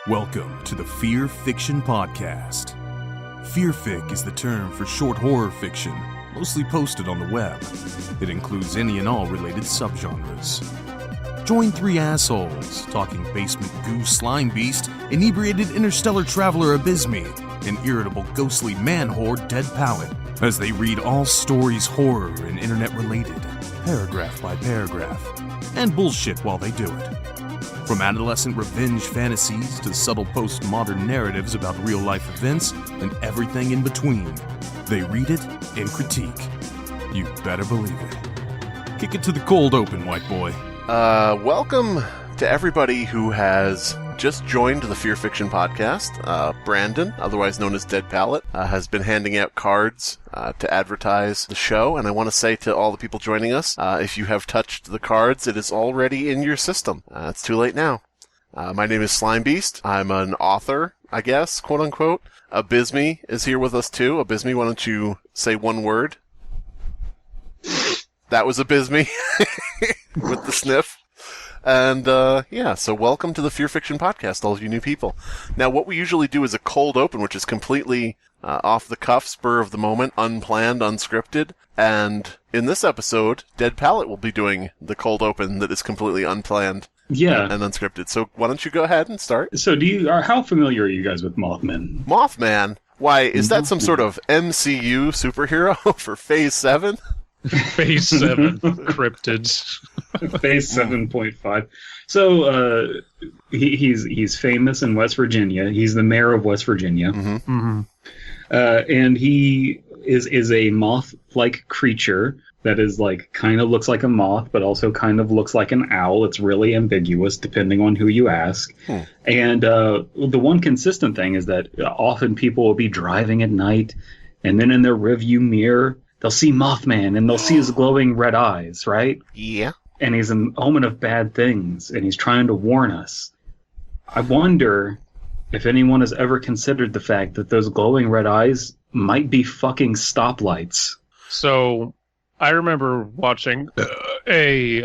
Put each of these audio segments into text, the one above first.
Welcome to the Fearfic Podcast. Fearfic is the term for short horror fiction, mostly posted on the web. It includes any and all related subgenres. Join three assholes talking basement goo Slimebeast, inebriated interstellar traveler Abysmii, and irritable ghostly man-horde Dead Palette, as they read all stories horror and internet-related, paragraph by paragraph, and bullshit while they do it. From adolescent revenge fantasies to subtle postmodern narratives about real-life events and everything in between, they read it and critique. You better believe it. Kick it to the cold open, white boy. Welcome to everybody who has just joined the Fear Fiction Podcast. Brandon, otherwise known as Dead Palette, has been handing out cards to advertise the show, and I want to say to all the people joining us, if you have touched the cards, it is already in your system. It's too late now. My name is Slimebeast. I'm an author, I guess, quote-unquote. Abysmii is here with us, too. Abysmii, why don't you say one word? That was Abysmii with the sniff. And, so welcome to the Fear Fiction Podcast, all of you new people. Now, what we usually do is a cold open, which is completely off the cuff, spur of the moment, unplanned, unscripted. And in this episode, Dead Palette will be doing the cold open that is completely unplanned and unscripted. So why don't you go ahead and start? So how familiar are you guys with Mothman? Mothman? Why, is that some sort of MCU superhero for Phase 7? Phase 7 cryptids. Phase 7.5. So he's famous in West Virginia. He's the mayor of West Virginia. Mm-hmm. Mm-hmm. And he is a moth-like creature that is kind of looks like a moth, but also kind of looks like an owl. It's really ambiguous depending on who you ask. And the one consistent thing is that often people will be driving at night, and then in their rearview mirror, they'll see Mothman, and they'll see his glowing red eyes, right? Yeah. And he's an omen of bad things, and he's trying to warn us. I wonder if anyone has ever considered the fact that those glowing red eyes might be fucking stoplights. So, I remember watching a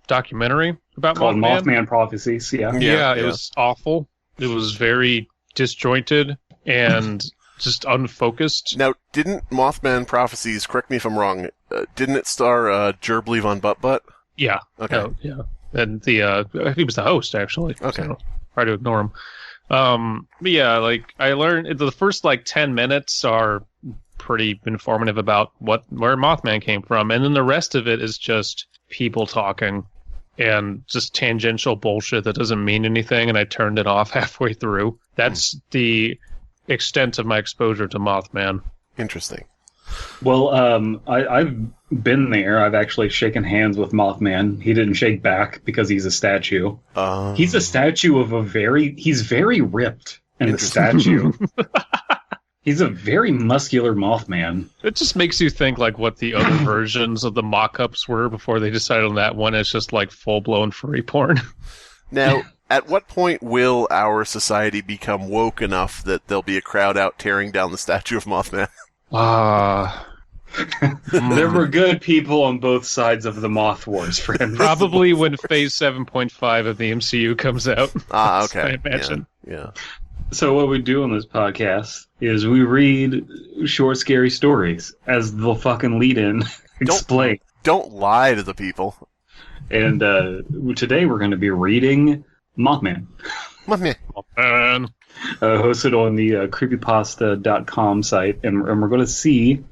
documentary about called Mothman. Prophecies, Yeah, it was awful. It was very disjointed and just unfocused. Now, didn't Mothman Prophecies, correct me if I'm wrong, didn't it star Gerbleve on Butt Butt? Yeah. Okay. Yeah. And he was the host, actually. Okay. So try to ignore him. But yeah, I learned the first 10 minutes are pretty informative about where Mothman came from, and then the rest of it is just people talking and just tangential bullshit that doesn't mean anything, and I turned it off halfway through. That's the extent of my exposure to Mothman. Interesting. Well, I've been there. I've actually shaken hands with Mothman. He didn't shake back because he's a statue. He's a statue of he's very ripped in the statue. He's a very muscular Mothman. It just makes you think what the other versions of the mock-ups were before they decided on that one. It's just full-blown furry porn. Now, at what point will our society become woke enough that there'll be a crowd out tearing down the statue of Mothman? There were good people on both sides of the Moth Wars, friends. Probably when Phase 7.5 of the MCU comes out. Okay. I imagine. Yeah. So what we do on this podcast is we read short, scary stories as the fucking lead-in explain. Don't lie to the people. And today we're going to be reading Mothman. Mothman. Hosted on the creepypasta.com site, and we're going to see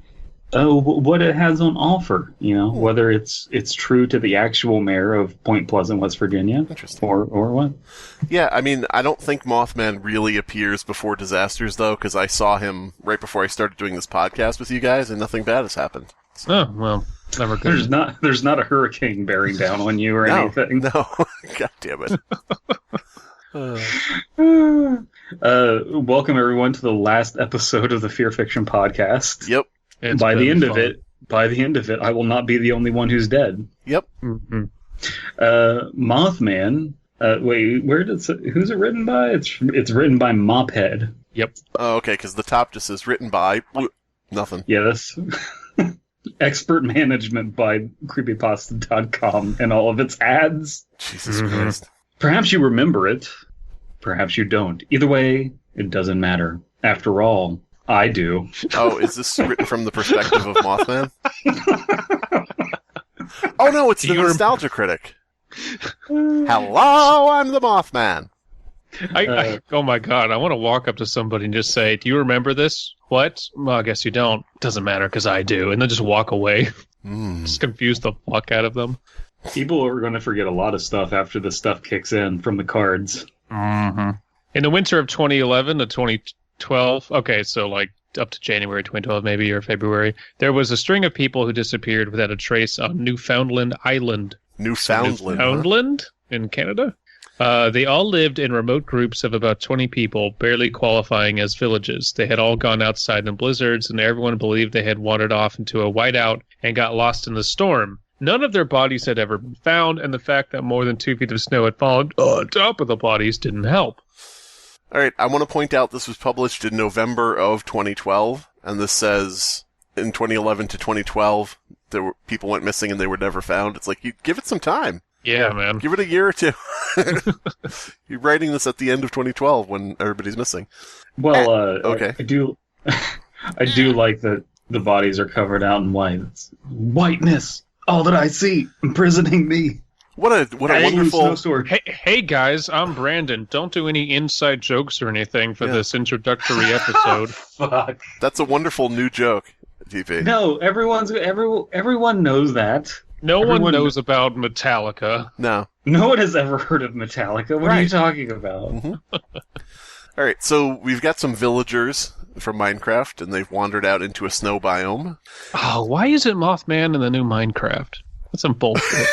what it has on offer, whether it's true to the actual mayor of Point Pleasant, West Virginia. Interesting. Or what. Yeah, I mean, I don't think Mothman really appears before disasters, though, because I saw him right before I started doing this podcast with you guys, and nothing bad has happened. So. Oh, well, never good. There's not a hurricane bearing down on you or anything. No, God damn it. Welcome everyone to the last episode of the Fear Fiction Podcast. Yep. By the end of it, I will not be the only one who's dead. Yep. Mm-hmm. Mothman. Who's it written by? It's written by Mophead. Yep. Oh, okay, because the top just says written by nothing. Yeah, that's expert management by creepypasta.com and all of its ads. Jesus Christ. Perhaps you remember it. Perhaps you don't. Either way, it doesn't matter. After all, I do. Oh, is this written from the perspective of Mothman? Oh no, it's the nostalgia critic. Hello, I'm the Mothman. Oh my god, I want to walk up to somebody and just say, do you remember this? What? Well, I guess you don't. Doesn't matter, because I do. And then just walk away. Just confuse the fuck out of them. People are going to forget a lot of stuff after the stuff kicks in from the cards. Mm-hmm. In the winter of 2011 to 2012, okay, so like up to January 2012 maybe, or February, there was a string of people who disappeared without a trace on Newfoundland Island. Newfoundland in Canada? They all lived in remote groups of about 20 people, barely qualifying as villages. They had all gone outside in blizzards, and everyone believed they had wandered off into a whiteout and got lost in the storm. None of their bodies had ever been found, and the fact that more than 2 feet of snow had fallen on top of the bodies didn't help. All right, I want to point out this was published in November of 2012, and this says in 2011 to 2012, people went missing and they were never found. It's like, you give it some time. Yeah, man. Give it a year or two. You're writing this at the end of 2012 when everybody's missing. Well, okay. I do like that the bodies are covered out in white. It's whiteness, all that I see, imprisoning me. What a wonderful... Hey guys, I'm Brandon. Don't do any inside jokes or anything for this introductory episode. Fuck. That's a wonderful new joke, DP. No, everyone knows that. Everyone one knows about Metallica. No. No one has ever heard of Metallica. What are you talking about? Mm-hmm. All right, so we've got some villagers from Minecraft, and they've wandered out into a snow biome. Oh, why is it Mothman in the new Minecraft? That's some bullshit.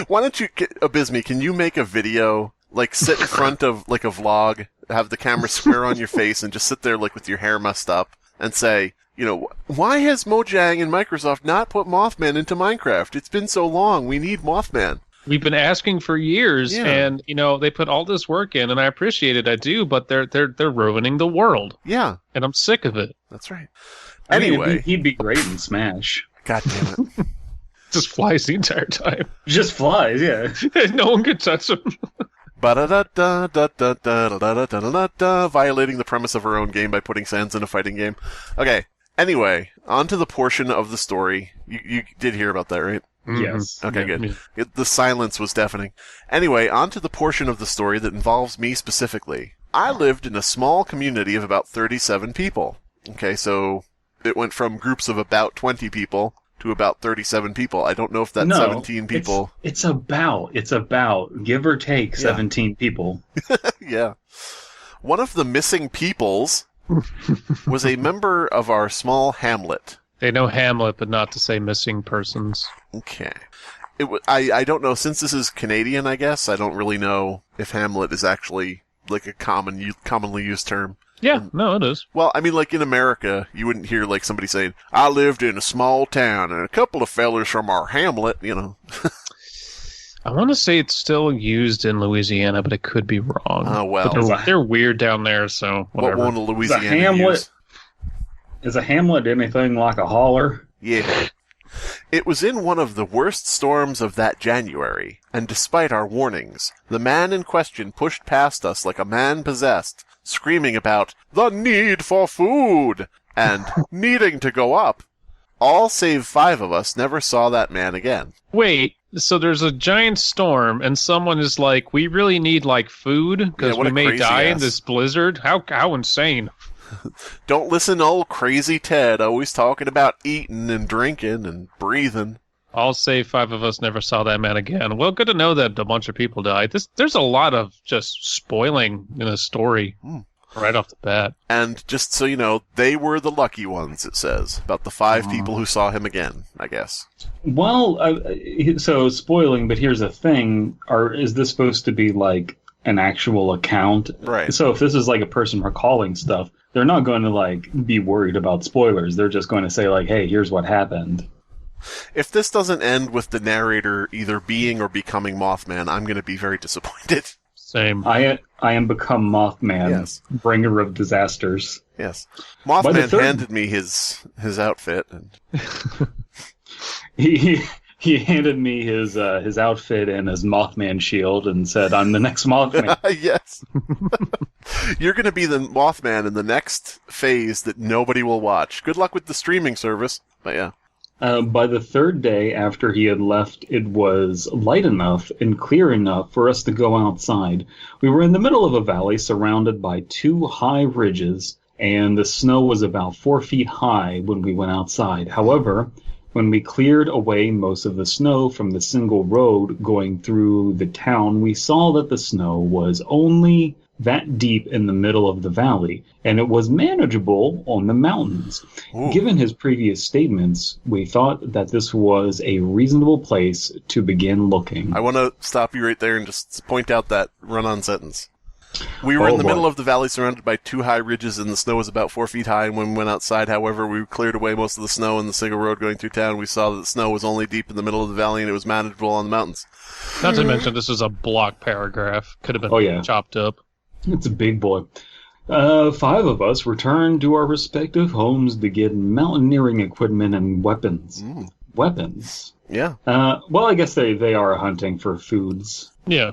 Why don't you, Abysmii, can you make a video, like sit in front of like a vlog, have the camera square on your face, and just sit there like with your hair messed up, and say, you know, why has Mojang and Microsoft not put Mothman into Minecraft? It's been so long. We need Mothman. We've been asking for years, and you know they put all this work in, and I appreciate it. I do, but they're ruining the world. Yeah, and I'm sick of it. That's right. Anyway, I mean, he'd be great in Smash. God damn it! Just flies the entire time. Just flies, yeah. No one can touch him. Violating the premise of her own game by putting Sans in a fighting game. Okay. Anyway, on to the portion of the story. You did hear about that, right? Yes. Okay, good. The silence was deafening. Anyway, on to the portion of the story that involves me specifically. I lived in a small community of about 37 people. Okay, so it went from groups of about 20 people to about 37 people. I don't know if that's 17 people. It's about, give or take, 17 people. Yeah. One of the missing peoples was a member of our small hamlet. They know Hamlet, but not to say missing persons. Okay. I don't know, since this is Canadian, I guess, I don't really know if Hamlet is actually like a commonly used term. Yeah, no, it is. Well, I mean, like in America, you wouldn't hear like somebody saying, I lived in a small town and a couple of fellers from our hamlet, you know. I want to say it's still used in Louisiana, but it could be wrong. Oh, well. But they're weird down there, so whatever. What won't a Louisiana use? Is a hamlet anything like a holler? Yeah. It was in one of the worst storms of that January, and despite our warnings, the man in question pushed past us like a man possessed, screaming about the need for food and needing to go up. All save 5 of us never saw that man again. Wait, so there's a giant storm and someone is like, we really need like food because we may die in this blizzard? How insane. Don't listen to old crazy Ted always talking about eating and drinking and breathing. I'll say 5 of us never saw that man again. Well, good to know that a bunch of people died. There's a lot of just spoiling in a story right off the bat. And just so you know, they were the lucky ones, it says. About the 5 people who saw him again, I guess. Well, so spoiling, but here's the thing. Is this supposed to be like an actual account? Right. So if this is like a person recalling stuff, they're not going to like be worried about spoilers. They're just going to say like, hey, here's what happened. If this doesn't end with the narrator either being or becoming Mothman, I'm going to be very disappointed. Same. I am become Mothman, yes. Bringer of disasters. Yes. Mothman handed me his outfit. And... He handed me his outfit and his Mothman shield and said, "I'm the next Mothman." Yes. You're going to be the Mothman in the next phase that nobody will watch. Good luck with the streaming service. But yeah. By the third day after he had left, it was light enough and clear enough for us to go outside. We were in the middle of a valley surrounded by 2 high ridges, and the snow was about 4 feet high when we went outside. However, when we cleared away most of the snow from the single road going through the town, we saw that the snow was only that deep in the middle of the valley, and it was manageable on the mountains. Ooh. Given his previous statements, we thought that this was a reasonable place to begin looking. I want to stop you right there and just point out that run-on sentence. We were in the middle of the valley surrounded by 2 high ridges, and the snow was about 4 feet high. And when we went outside, however, we cleared away most of the snow in the single road going through town. We saw that the snow was only deep in the middle of the valley, and it was manageable on the mountains. Not to mention, this is a block paragraph. Could have been chopped up. It's a big boy. 5 of us returned to our respective homes to get mountaineering equipment and weapons. Weapons? Yeah. Well, I guess they are hunting for foods. Yeah.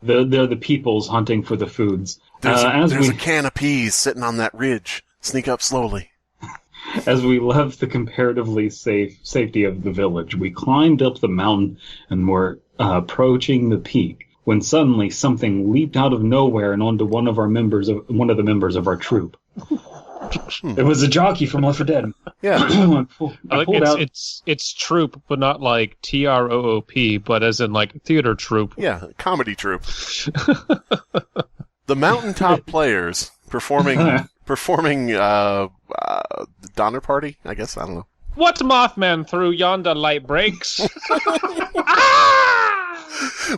They're the peoples hunting for the foods. There's a can of peas sitting on that ridge. Sneak up slowly. As we left the comparatively safety of the village, we climbed up the mountain and were approaching the peak, when suddenly something leaped out of nowhere and onto one of the members of our troop. It was a jockey from Left 4 Dead. Yeah. I pulled out. It's troop, but not like TROOP, but as in like theater troupe. Yeah, comedy troupe. The mountaintop players performing Donner Party, I guess, I don't know. What Mothman through yonder light breaks?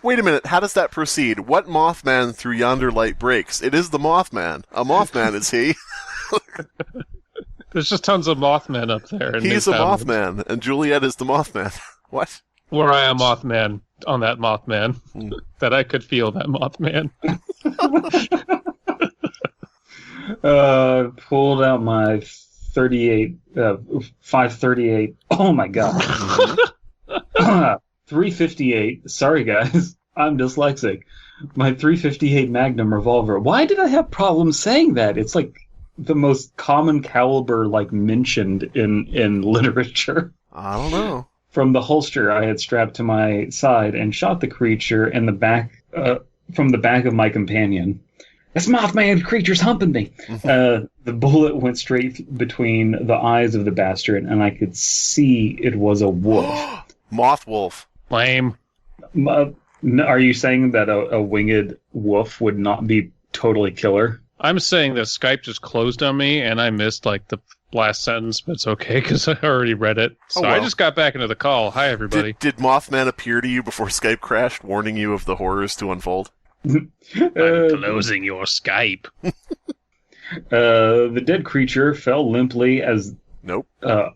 Wait a minute, how does that proceed? What Mothman through yonder light breaks? It is the Mothman. A Mothman is he. There's just tons of Mothmen up there. And he's a Mothman, and Juliet is the Mothman. What? Were I a Mothman on that Mothman, that I could feel that Mothman. Pulled out my 538. Oh my god. 358. Sorry guys, I'm dyslexic. My 358 Magnum revolver. Why did I have problems saying that? It's like the most common caliber mentioned in literature. I don't know. From the holster I had strapped to my side and shot the creature in the back from the back of my companion. This Mothman creature's humping me. The bullet went straight between the eyes of the bastard, and I could see it was a wolf. Moth wolf. Lame. Are you saying that a winged wolf would not be totally killer? I'm saying that Skype just closed on me, and I missed the last sentence, but it's okay because I already read it. So I just got back into the call. Hi, everybody. Did Mothman appear to you before Skype crashed, warning you of the horrors to unfold? I'm closing your Skype. The dead creature fell limply as... Nope. The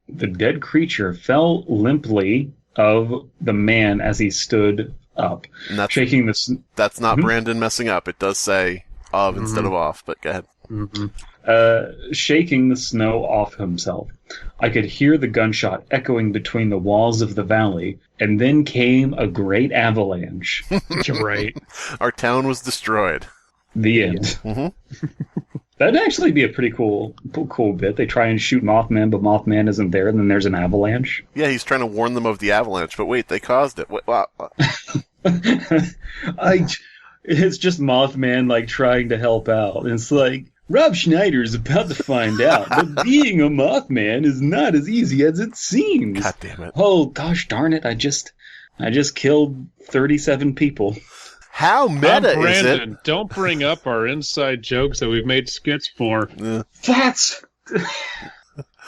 dead creature fell limply of the man as he stood up, shaking this. That's not Brandon messing up. It does say of instead of off, but go ahead. Shaking the snow off himself. I could hear the gunshot echoing between the walls of the valley, and then came a great avalanche. Right. Our town was destroyed. The end. That'd actually be a pretty cool bit. They try and shoot Mothman, but Mothman isn't there, and then there's an avalanche. Yeah, he's trying to warn them of the avalanche, but wait, they caused it. What? It's just Mothman trying to help out. And it's Rob Schneider's about to find out that being a Mothman is not as easy as it seems. God damn it. Oh gosh darn it, I just killed 37 people. How meta Brandon, is it? Don't bring up our inside jokes that we've made skits for. That's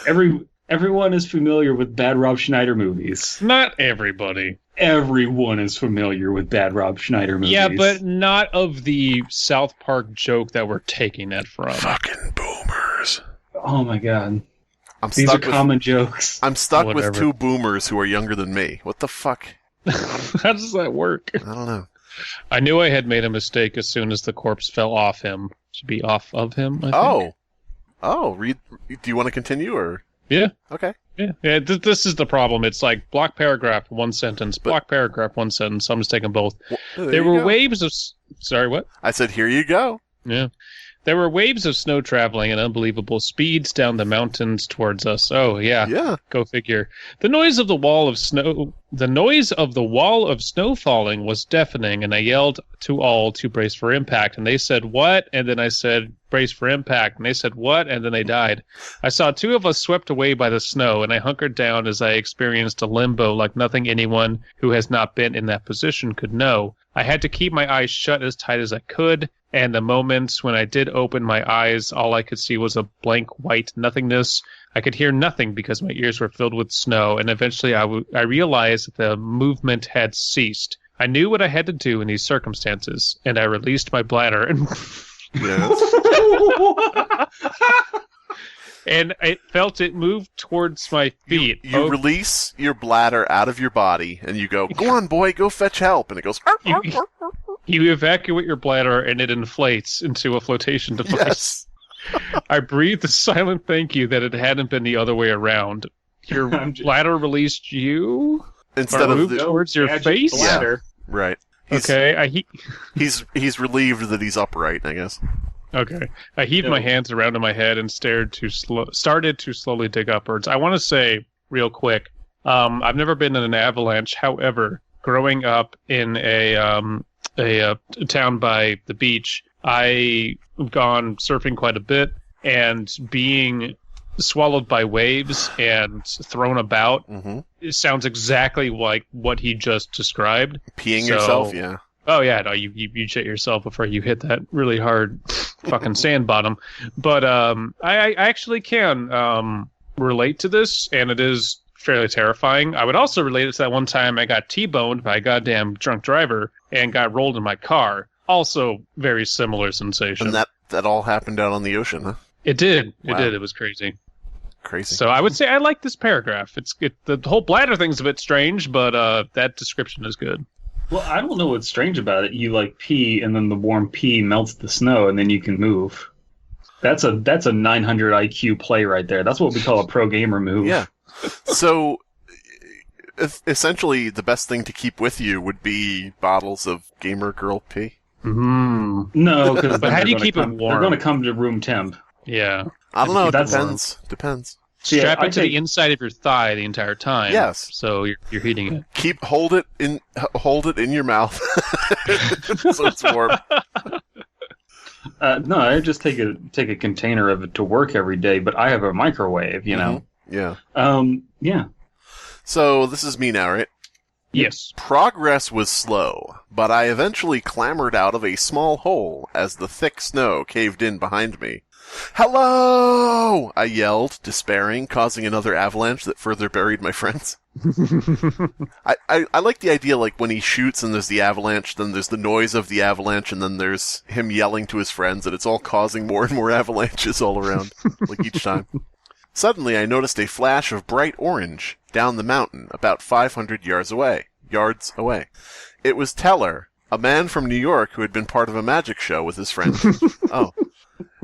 everyone is familiar with bad Rob Schneider movies. Not everybody. Everyone is familiar with bad Rob Schneider movies. Yeah, but not of the South Park joke that we're taking it from. Fucking boomers. Oh my god. These are common jokes. I'm stuck with 2 boomers who are younger than me. What the fuck? How does that work? I don't know. I knew I had made a mistake as soon as the corpse fell off him. Should be off of him, I think. Oh, do you want to continue, or? Yeah. Okay. Yeah, this is the problem. It's like block paragraph, one sentence, block paragraph, one sentence. I'm just taking both. Well, there were waves of... Sorry, what? I said, here you go. Yeah. There were waves of snow traveling at unbelievable speeds down the mountains towards us. Oh, yeah. Yeah. Go figure. The noise of the wall of snow falling was deafening, and I yelled to all to brace for impact. And they said, what? And then I said, brace for impact. And they said, what? And then they died. I saw two of us swept away by the snow, and I hunkered down as I experienced a limbo like nothing anyone who has not been in that position could know. I had to keep my eyes shut as tight as I could, and the moments when I did open my eyes, all I could see was a blank white nothingness. I could hear nothing because my ears were filled with snow, and eventually I realized that the movement had ceased. I knew what I had to do in these circumstances, and I released my bladder and... Yes. And I felt it move towards my feet. You release your bladder out of your body, and you go on, boy, go fetch help. And it goes... You evacuate your bladder, and it inflates into a flotation device. Yes. I breathed a silent thank you that it hadn't been the other way around. Your bladder released you? Instead of moved towards your face? Bladder. Yeah, right. He's relieved that he's upright, I guess. Okay. I heaved my hands around in my head and started to slowly dig upwards. I want to say, real quick, I've never been in an avalanche. However, growing up in a town by the beach, I've gone surfing quite a bit, and being swallowed by waves and thrown about, it sounds exactly like what he just described. Peeing yourself, yeah. Oh yeah, no, you shit yourself before you hit that really hard fucking sand bottom. But I actually can relate to this, and it is fairly terrifying. I would also relate it to that one time I got T-boned by a goddamn drunk driver and got rolled in my car. Also, very similar sensation. And that all happened out on the ocean, huh? It did. Wow. It did. It was crazy. Crazy. So I would say I like this paragraph. The whole bladder thing's a bit strange, but that description is good. Well, I don't know what's strange about it. You like pee, and then the warm pee melts the snow, and then you can move. That's a 900 IQ play right there. That's what we call a pro gamer move. Yeah. So, essentially, the best thing to keep with you would be bottles of gamer girl pee. No, because but how do you keep it warm? They're going to come to room temp. Yeah. I don't know. It depends. Strap it to the inside of your thigh the entire time. Yes. So you're heating it. Hold it in your mouth, so it's warm. No, I just take a container of it to work every day, but I have a microwave, you know. Yeah. Yeah. So this is me now, right? Yes. Progress was slow, but I eventually clambered out of a small hole as the thick snow caved in behind me. "Hello!" I yelled, despairing, causing another avalanche that further buried my friends. I like the idea, like, when he shoots and there's the avalanche, then there's the noise of the avalanche, and then there's him yelling to his friends, and it's all causing more and more avalanches all around, like, each time. Suddenly, I noticed a flash of bright orange down the mountain, about 500 yards away. It was Teller, a man from New York who had been part of a magic show with his friend.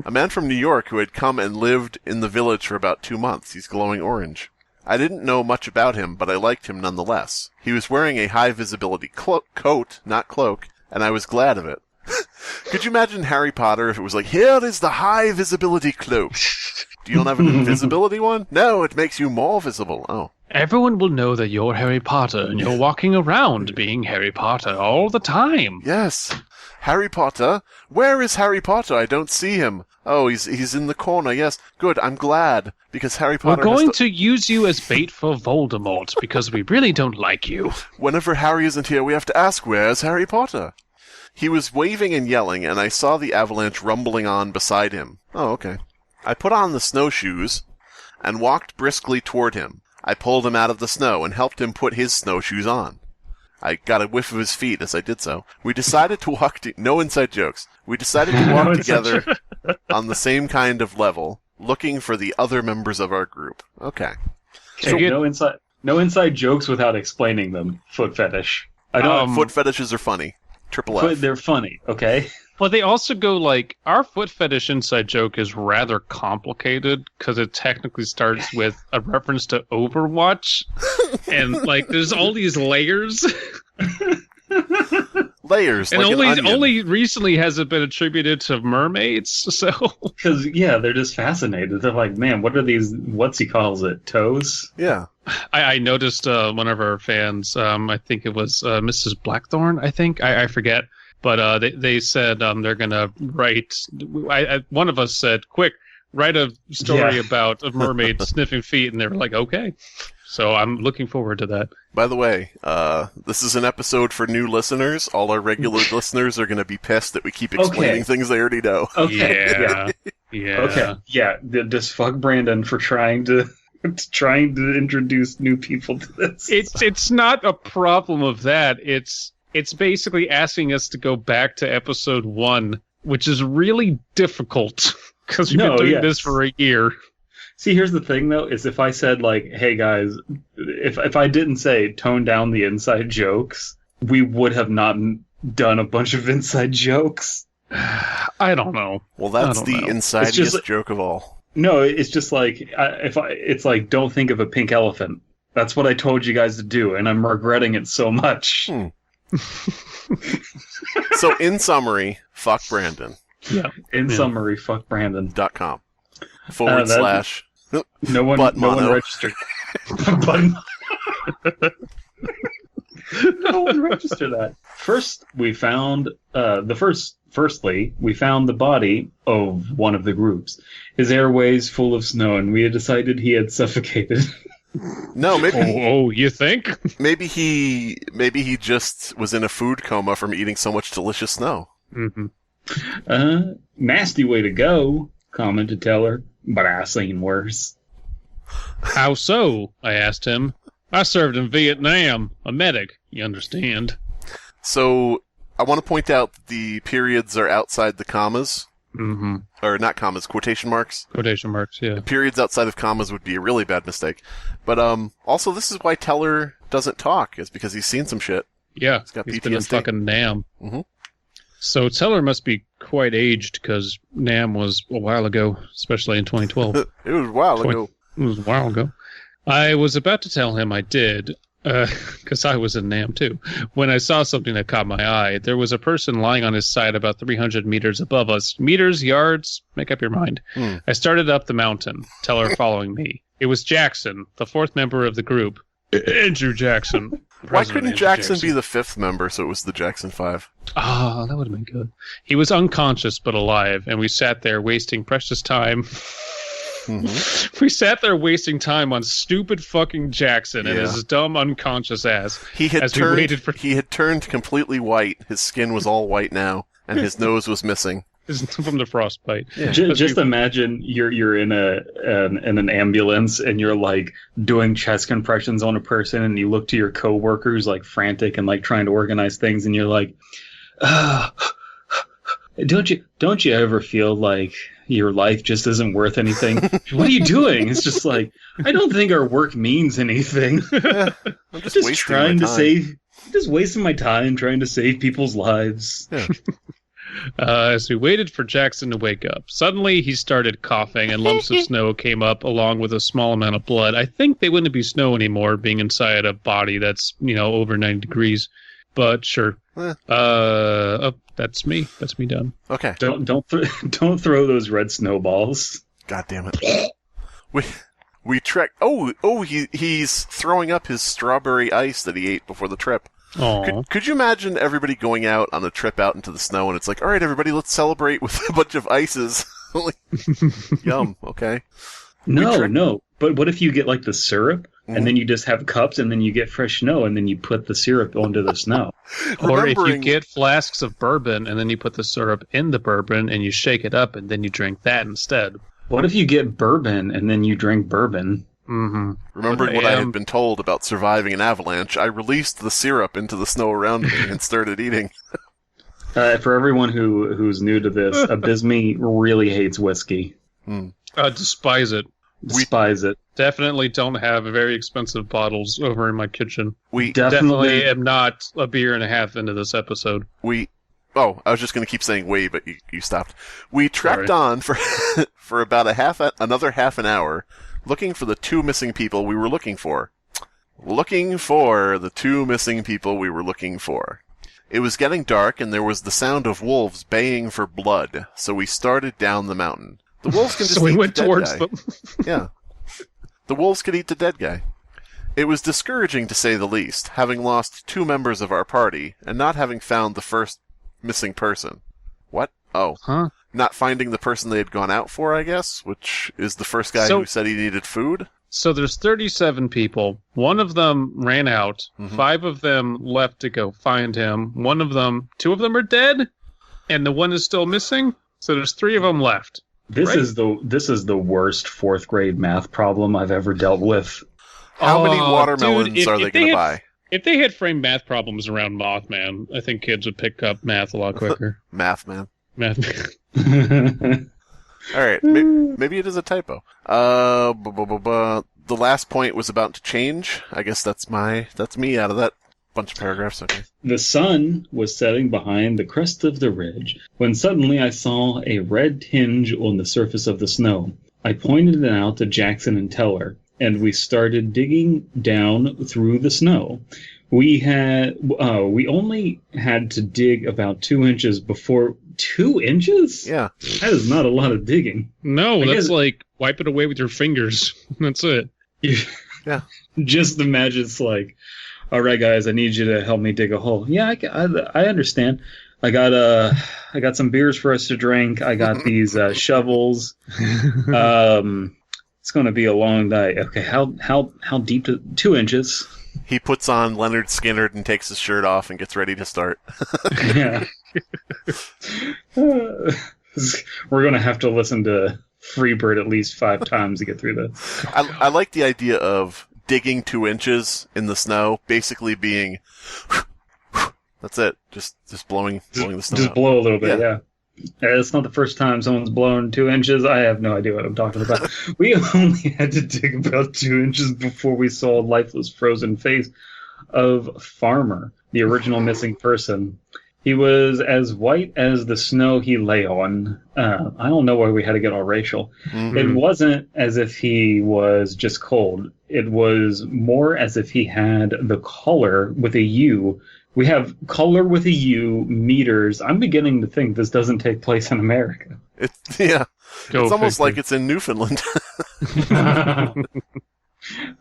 A man from New York who had come and lived in the village for about 2 months. He's glowing orange. I didn't know much about him, but I liked him nonetheless. He was wearing a high-visibility coat, not cloak, and I was glad of it. Could you imagine Harry Potter if it was like, here is the high-visibility cloak? Do you don't have an invisibility one? No, it makes you more visible. Oh. Everyone will know that you're Harry Potter, and you're walking around being Harry Potter all the time. Yes. Harry Potter? Where is Harry Potter? I don't see him. Oh, he's in the corner, yes. Good, I'm glad, because Harry Potter We're going to use you as bait for Voldemort, because we really don't like you. Whenever Harry isn't here, we have to ask, where's Harry Potter? He was waving and yelling, and I saw the avalanche rumbling on beside him. Oh, okay. I put on the snowshoes and walked briskly toward him. I pulled him out of the snow and helped him put his snowshoes on. I got a whiff of his feet as I did so. We decided to walk no inside jokes. We decided to walk together on the same kind of level, looking for the other members of our group. Okay. So, no inside jokes without explaining them. Foot fetish. Foot fetishes are funny. Triple F. They're funny, okay? Well, they also go like, our foot fetish inside joke is rather complicated because it technically starts with a reference to Overwatch, and like there's all these layers. Layers, and like only recently has it been attributed to mermaids. So because they're just fascinated. They're like, man, what are these? What's he calls it? Toes? Yeah. I noticed one of our fans. I think it was Mrs. Blackthorn. I forget. But they said they're gonna write. One of us said, "Quick, write a story about a mermaid sniffing feet," and they were like, "Okay." So I'm looking forward to that. By the way, this is an episode for new listeners. All our regular listeners are going to be pissed that we keep explaining things they already know. Okay. Yeah. Okay. Yeah. Just fuck Brandon for trying to introduce new people to this. It's not a problem of that. It's basically asking us to go back to episode 1, which is really difficult because we've been doing this for a year. See, here's the thing, though, is if I said, like, hey, guys, if I didn't say tone down the inside jokes, we would have not done a bunch of inside jokes. I don't know. Well, that's the insidiest joke of all. No, it's just like, it's like, don't think of a pink elephant. That's what I told you guys to do, and I'm regretting it so much. So, in summary, fuck Brandon. Yeah. In summary, fuck Brandon.com. / No one registered. No one registered that. First, we found Firstly, we found the body of one of the groups. His airways full of snow, and we had decided he had suffocated. No, maybe. Oh, you think? Maybe he just was in a food coma from eating so much delicious snow. Mm-hmm. Nasty way to go, commented Teller, but I seen worse. How so? I asked him. I served in Vietnam, a medic, you understand. So, I want to point out that the periods are outside the commas. Mm-hmm. Or not commas, quotation marks. Quotation marks, yeah. The periods outside of commas would be a really bad mistake. But also, this is why Teller doesn't talk, is because he's seen some shit. Yeah, he's got he's PTSD. been in fucking Nam. Mm-hmm. So Teller must be quite aged, because Nam was a while ago, especially in 2012. It was a while ago. It was a while ago. I was about to tell him I did, because I was in Nam too. When I saw something that caught my eye, there was a person lying on his side about 300 meters above us. Meters, yards, make up your mind. I started up the mountain, Teller following me. It was Jackson, the 4th member of the group. Andrew Jackson. Why couldn't Jackson be the 5th member, so it was the Jackson 5? Ah, that would have been good. He was unconscious but alive, and we sat there wasting precious time. We sat there wasting time on stupid fucking Jackson and his dumb unconscious ass. He had turned completely white. His skin was all white now, and his nose was missing. From the frostbite. Yeah. Just imagine you're in an ambulance and you're like doing chest compressions on a person, and you look to your coworkers like frantic and like trying to organize things, and you're like, don't you ever feel like your life just isn't worth anything? What are you doing? It's just like, I don't think our work means anything. I'm just trying to save. Just wasting my time trying to save people's lives. Yeah. As we waited for Jackson to wake up, suddenly he started coughing and lumps of snow came up along with a small amount of blood. I think they wouldn't be snow anymore being inside a body that's, over 90 degrees. But sure. That's me. That's me done. Okay. Don't throw those red snowballs. God damn it. We trekked. He's throwing up his strawberry ice that he ate before the trip. Could you imagine everybody going out on a trip out into the snow, and it's like, all right, everybody, let's celebrate with a bunch of ices. Yum. Okay. No. But what if you get like the syrup, and then you just have cups, and then you get fresh snow, and then you put the syrup onto the snow? Or if you get flasks of bourbon, and then you put the syrup in the bourbon, and you shake it up, and then you drink that instead. What if you get bourbon, and then you drink bourbon? Mm-hmm. Remembering what I had been told about surviving an avalanche, I released the syrup into the snow around me and started eating. For everyone who's new to this, Abysmii really hates whiskey. Despise it. Despise it. Definitely don't have very expensive bottles over in my kitchen. We definitely am not a beer and a half into this episode. We Oh, I was just going to keep saying we, but you stopped. We trekked on for for about another half an hour, looking for the two missing people we were looking for. It was getting dark, and there was the sound of wolves baying for blood, so we started down the mountain. The wolves can just So we eat went the dead towards guy. them. Yeah. The wolves could eat the dead guy. It was discouraging, to say the least, having lost 2 members of our party, and not having found the first missing person. What? Oh. Huh? Not finding the person they had gone out for, I guess, which is the first guy who said he needed food? So there's 37 people. 1 of them ran out. 5 of them left to go find him. 2 of them are dead, and the 1 is still missing. So there's 3 of them left. This is the worst 4th grade math problem I've ever dealt with. How many watermelons are they going to buy? If they had framed math problems around Mothman, I think kids would pick up math a lot quicker. Math man. Math. All right, maybe it is a typo. The last point was about to change. I guess that's me out of that bunch of paragraphs. Okay. The sun was setting behind the crest of the ridge when suddenly I saw a red tinge on the surface of the snow. I pointed it out to Jackson and Teller, and we started digging down through the snow. We only had to dig about 2 inches before. 2 inches? Yeah. That is not a lot of digging. No, that's like wipe it away with your fingers. That's it. Yeah. Just imagine it's like, all right, guys, I need you to help me dig a hole. Yeah, I understand. I got some beers for us to drink. I got these shovels. It's going to be a long day. Okay, how deep? 2 inches. He puts on Leonard Skinner and takes his shirt off and gets ready to start. Yeah. We're going to have to listen to Freebird at least 5 times to get through this. I like the idea of digging 2 inches in the snow, basically being that's it, just blowing the snow just out. blow a little bit. Yeah. It's not the first time someone's blown 2 inches. I have no idea what I'm talking about. We only had to dig about 2 inches before we saw a lifeless frozen face of Farmer, the original missing person. He was as white as the snow he lay on. I don't know why we had to get all racial. Mm-hmm. It wasn't as if he was just cold. It was more as if he had the color with a U. We have color with a U meters. I'm beginning to think this doesn't take place in America. It's almost like it's in Newfoundland.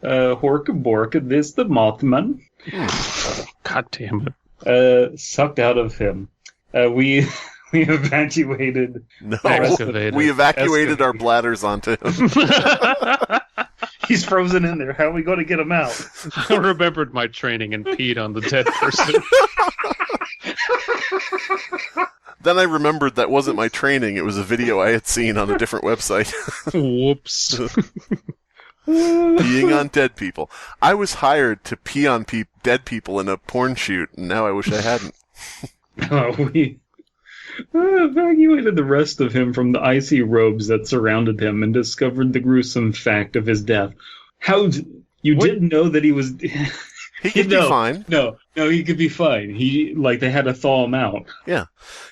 Horka Borka, this the Mothman. God damn it. Sucked out of him. We evacuated. No, we evacuated our bladders onto him. He's frozen in there. How are we going to get him out? I remembered my training and peed on the dead person. Then I remembered that wasn't my training. It was a video I had seen on a different website. Whoops. Peeing on dead people. I was hired to pee on dead people in a porn shoot, and now I wish I hadn't. We evacuated the rest of him from the icy robes that surrounded him and discovered the gruesome fact of his death. Didn't know that he was... He could be fine. No, he could be fine. They had to thaw him out. Yeah.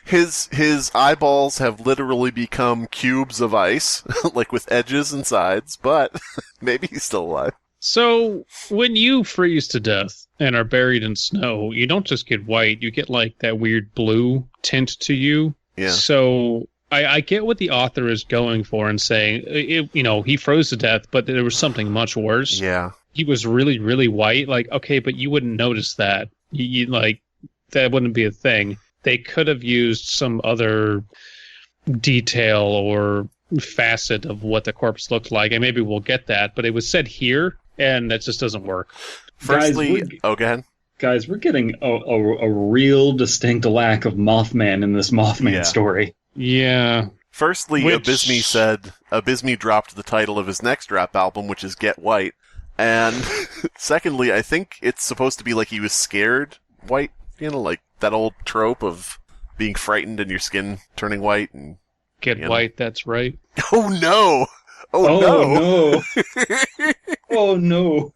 His eyeballs have literally become cubes of ice, like with edges and sides, but maybe he's still alive. So, when you freeze to death and are buried in snow, you don't just get white, you get like that weird blue tint to you. Yeah. So, I get what the author is going for and saying, he froze to death, but there was something much worse. Yeah. He was really, really white. Like, okay, but you wouldn't notice that. That wouldn't be a thing. They could have used some other detail or facet of what the corpse looked like, and maybe we'll get that. But it was said here, and that just doesn't work. Firstly, go ahead. Guys, we're getting a real distinct lack of Mothman in this Mothman story. Yeah. Firstly, Abysmii dropped the title of his next rap album, which is Get White. And secondly, I think it's supposed to be like he was scared white, like that old trope of being frightened and your skin turning white. And Get white, that's right. Oh no! Oh no! Oh no!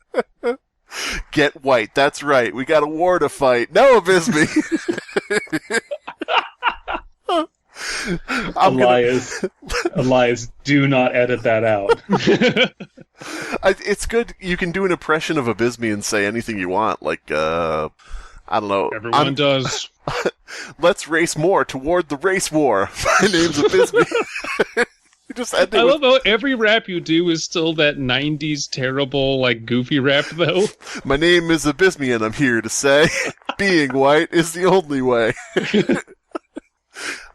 Get white, that's right. We got a war to fight. No, Abysmii! Elias, do not edit that out. It's good. You can do an impression of Abysmii and say anything you want. Like, I don't know. Everyone does. Let's race more toward the race war. My name's Abysmii. I love how every rap you do is still that 90s terrible, like, goofy rap, though. My name is Abysmii, and I'm here to say, being white is the only way.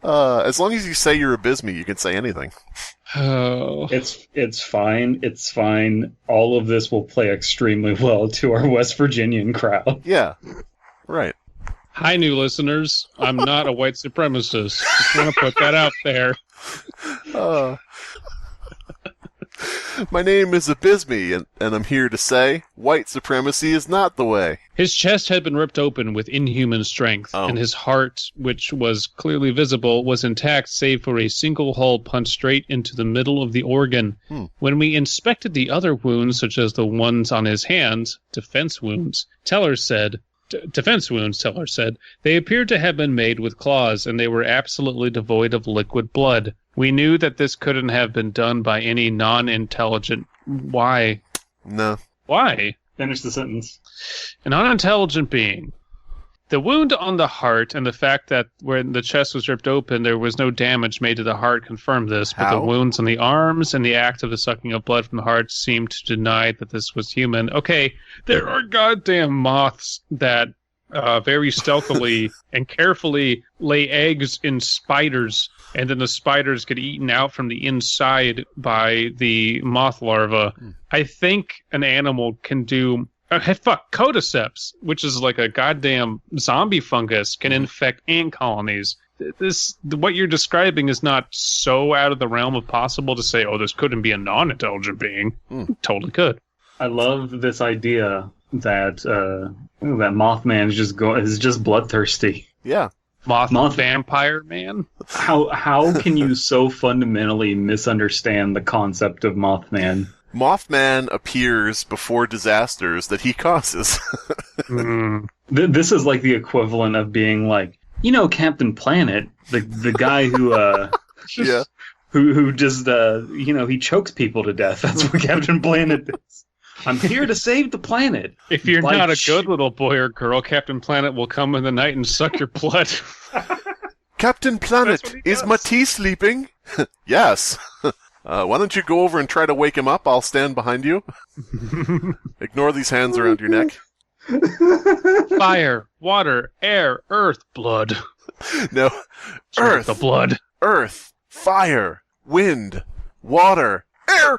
As long as you say you're Abysmii, you can say anything. Oh. It's fine. It's fine. All of this will play extremely well to our West Virginian crowd. Yeah, right. Hi, new listeners. I'm not a white supremacist. Just want to put that out there. My name is Abysmii, and I'm here to say, white supremacy is not the way. His chest had been ripped open with inhuman strength, and his heart, which was clearly visible, was intact save for a single hole punched straight into the middle of the organ. When we inspected the other wounds, such as the ones on his hands, defense wounds, Teller said, they appeared to have been made with claws, and they were absolutely devoid of liquid blood. We knew that this couldn't have been done by any non-intelligent... Why? No. Why? Finish the sentence. An unintelligent being. The wound on the heart and the fact that when the chest was ripped open, there was no damage made to the heart confirmed this, but the wounds on the arms and the act of the sucking of blood from the heart seemed to deny that this was human. Okay, there are goddamn moths that very stealthily and carefully lay eggs in spiders, and then the spiders get eaten out from the inside by the moth larva. I think an animal can do... cordyceps, which is like a goddamn zombie fungus, can infect ant colonies. What you're describing is not so out of the realm of possible to say, oh, this couldn't be a non-intelligent being. Totally could. I love this idea that that Mothman is just bloodthirsty. Yeah. Moth vampire man? How can you so fundamentally misunderstand the concept of Mothman? Mothman appears before disasters that he causes. This is like the equivalent of being like, Captain Planet, the guy who who just he chokes people to death. That's what Captain Planet is. I'm here to save the planet. If you're not a good little boy or girl, Captain Planet will come in the night and suck your blood. Captain Planet, is Matisse sleeping? Yes. Why don't you go over and try to wake him up? I'll stand behind you. Ignore these hands around your neck. Fire, water, air, earth, blood. No. Earth. The blood. Earth, fire, wind, water, air.